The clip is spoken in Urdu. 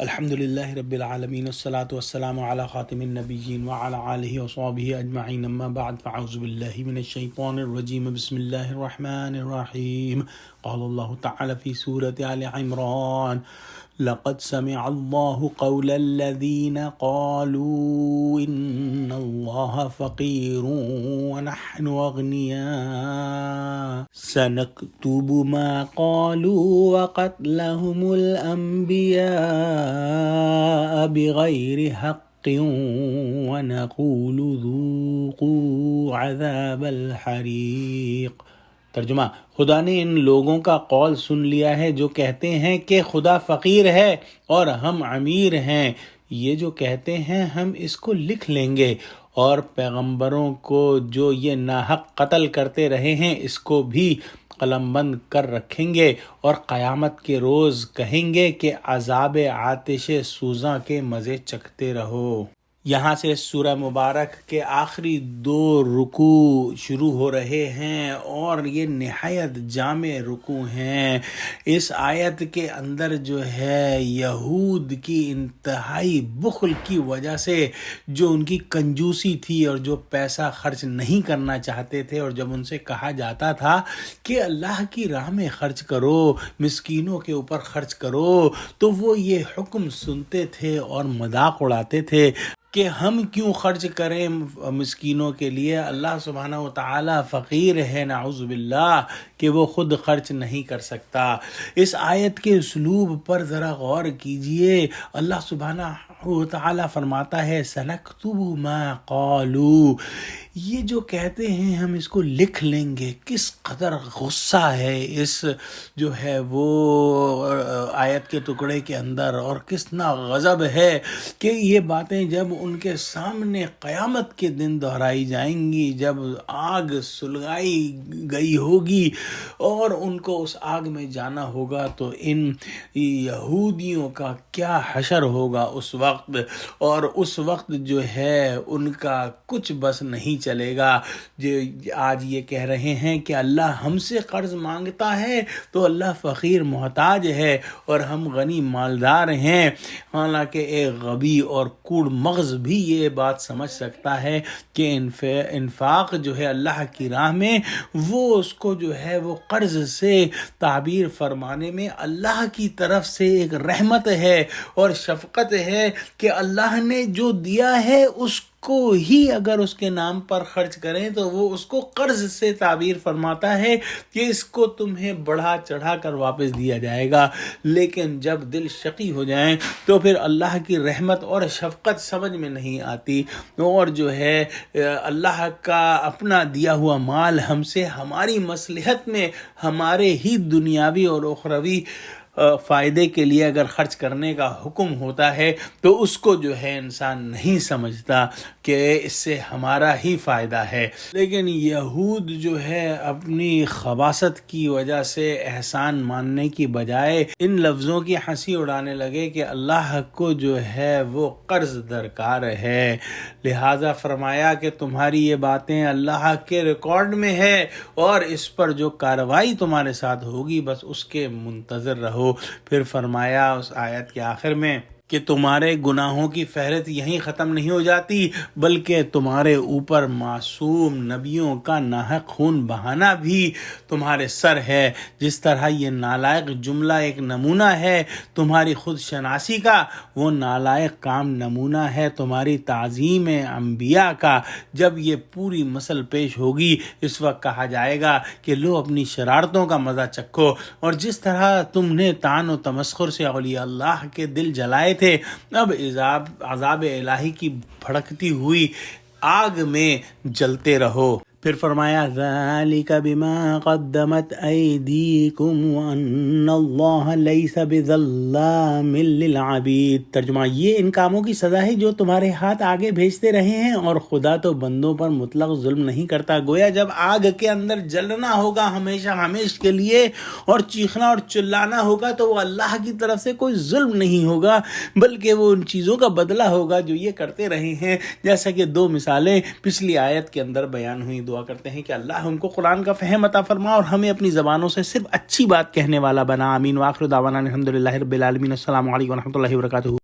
الحمد للہ رب العالمین والصلاة والسلام علی خاتم النبیین وعلی آلہ وصحبہ اجمعین اما بعد فاعوذ باللہ من الشیطان الرجیم بسم اللہ الرحمن الرحیم قال اللہ تعالی فی سورة آل عمران لقد سمع الله قول الذين قالوا إن الله فقير ونحن أغنياء سنكتب ما قالوا وقتلهم الأنبياء بغير حق ونقول ذوقوا عذاب الحريق۔ ترجمہ: خدا نے ان لوگوں کا قول سن لیا ہے جو کہتے ہیں کہ خدا فقیر ہے اور ہم امیر ہیں۔ یہ جو کہتے ہیں ہم اس کو لکھ لیں گے، اور پیغمبروں کو جو یہ ناحق قتل کرتے رہے ہیں اس کو بھی قلم بند کر رکھیں گے، اور قیامت کے روز کہیں گے کہ عذاب آتش سوزاں کے مزے چکھتے رہو۔ یہاں سے سورہ مبارک کے آخری دو رکوع شروع ہو رہے ہیں اور یہ نہایت جامع رکوع ہیں۔ اس آیت کے اندر جو ہے یہود کی انتہائی بخل کی وجہ سے، جو ان کی کنجوسی تھی اور جو پیسہ خرچ نہیں کرنا چاہتے تھے، اور جب ان سے کہا جاتا تھا کہ اللہ کی راہ میں خرچ کرو، مسکینوں کے اوپر خرچ کرو، تو وہ یہ حکم سنتے تھے اور مذاق اڑاتے تھے کہ ہم کیوں خرچ کریں مسکینوں کے لیے، اللہ سبحانہ و تعالی فقیر ہے، نعوذ باللہ، کہ وہ خود خرچ نہیں کر سکتا۔ اس آیت کے اسلوب پر ذرا غور کیجئے۔ اللہ سبحانہ و تعالی فرماتا ہے سنکتب ما قالوا، یہ جو کہتے ہیں ہم اس کو لکھ لیں گے۔ کس قدر غصہ ہے اس جو ہے وہ آیت کے ٹکڑے کے اندر، اور کتنا غضب ہے کہ یہ باتیں جب ان کے سامنے قیامت کے دن دہرائی جائیں گی، جب آگ سلگائی گئی ہوگی اور ان کو اس آگ میں جانا ہوگا، تو ان یہودیوں کا کیا حشر ہوگا اس وقت، اور اس وقت جو ہے ان کا کچھ بس نہیں چلے گا۔ جو آج یہ کہہ رہے ہیں کہ اللہ ہم سے قرض مانگتا ہے تو اللہ فقیر محتاج ہے اور ہم غنی مالدار ہیں، حالانکہ ایک غبی اور کوڑ مغز بھی یہ بات سمجھ سکتا ہے کہ انفاق جو ہے اللہ کی راہ میں، وہ اس کو جو ہے وہ قرض سے تعبیر فرمانے میں اللہ کی طرف سے ایک رحمت ہے اور شفقت ہے کہ اللہ نے جو دیا ہے اس کو ہی اگر اس کے نام پر خرچ کریں تو وہ اس کو قرض سے تعبیر فرماتا ہے کہ اس کو تمہیں بڑھا چڑھا کر واپس دیا جائے گا۔ لیکن جب دل شقی ہو جائیں تو پھر اللہ کی رحمت اور شفقت سمجھ میں نہیں آتی، اور جو ہے اللہ کا اپنا دیا ہوا مال ہم سے ہماری مصلحت میں، ہمارے ہی دنیاوی اور اخروی فائدے کے لیے اگر خرچ کرنے کا حکم ہوتا ہے تو اس کو جو ہے انسان نہیں سمجھتا کہ اس سے ہمارا ہی فائدہ ہے۔ لیکن یہود جو ہے اپنی خباثت کی وجہ سے احسان ماننے کی بجائے ان لفظوں کی ہنسی اڑانے لگے کہ اللہ کو جو ہے وہ قرض درکار ہے، لہٰذا فرمایا کہ تمہاری یہ باتیں اللہ کے ریکارڈ میں ہے اور اس پر جو کارروائی تمہارے ساتھ ہوگی بس اس کے منتظر رہو۔ پھر فرمایا اس آیت کے آخر میں کہ تمہارے گناہوں کی فہرست یہیں ختم نہیں ہو جاتی، بلکہ تمہارے اوپر معصوم نبیوں کا ناحق خون بہانا بھی تمہارے سر ہے۔ جس طرح یہ نالائق جملہ ایک نمونہ ہے تمہاری خود شناسی کا، وہ نالائق کام نمونہ ہے تمہاری تعظیم انبیاء کا۔ جب یہ پوری مثل پیش ہوگی اس وقت کہا جائے گا کہ لو اپنی شرارتوں کا مزہ چکھو، اور جس طرح تم نے طعن و تمسخر سے اولیاء اللہ کے دل جلائے تھے، اب عذاب الہی کی بھڑکتی ہوئی آگ میں جلتے رہو۔ پھر فرمایا ذَلِكَ بِمَا قَدَّمَتْ أَيْدِيكُمْ وَأَنَّ اللَّهَ لَيْسَ بِظَلَّامٍ لِّلْعَبِيدِ۔ ترجمہ: یہ ان کاموں کی سزا ہے جو تمہارے ہاتھ آگے بھیجتے رہے ہیں، اور خدا تو بندوں پر مطلق ظلم نہیں کرتا۔ گویا جب آگ کے اندر جلنا ہوگا ہمیشہ ہمیش کے لیے اور چیخنا اور چلانا ہوگا تو وہ اللہ کی طرف سے کوئی ظلم نہیں ہوگا، بلکہ وہ ان چیزوں کا بدلہ ہوگا جو یہ کرتے رہے ہیں، جیسا کہ دو مثالیں پچھلی آیت کے اندر بیان ہوئی۔ دو دعا کرتے ہیں کہ اللہ ان کو قرآن کا فہم عطا فرما اور ہمیں اپنی زبانوں سے صرف اچھی بات کہنے والا بنا. آمین. وآخر دعوانا الحمدللہ رب العالمین. السلام علیکم ورحمۃ اللہ وبرکاتہ.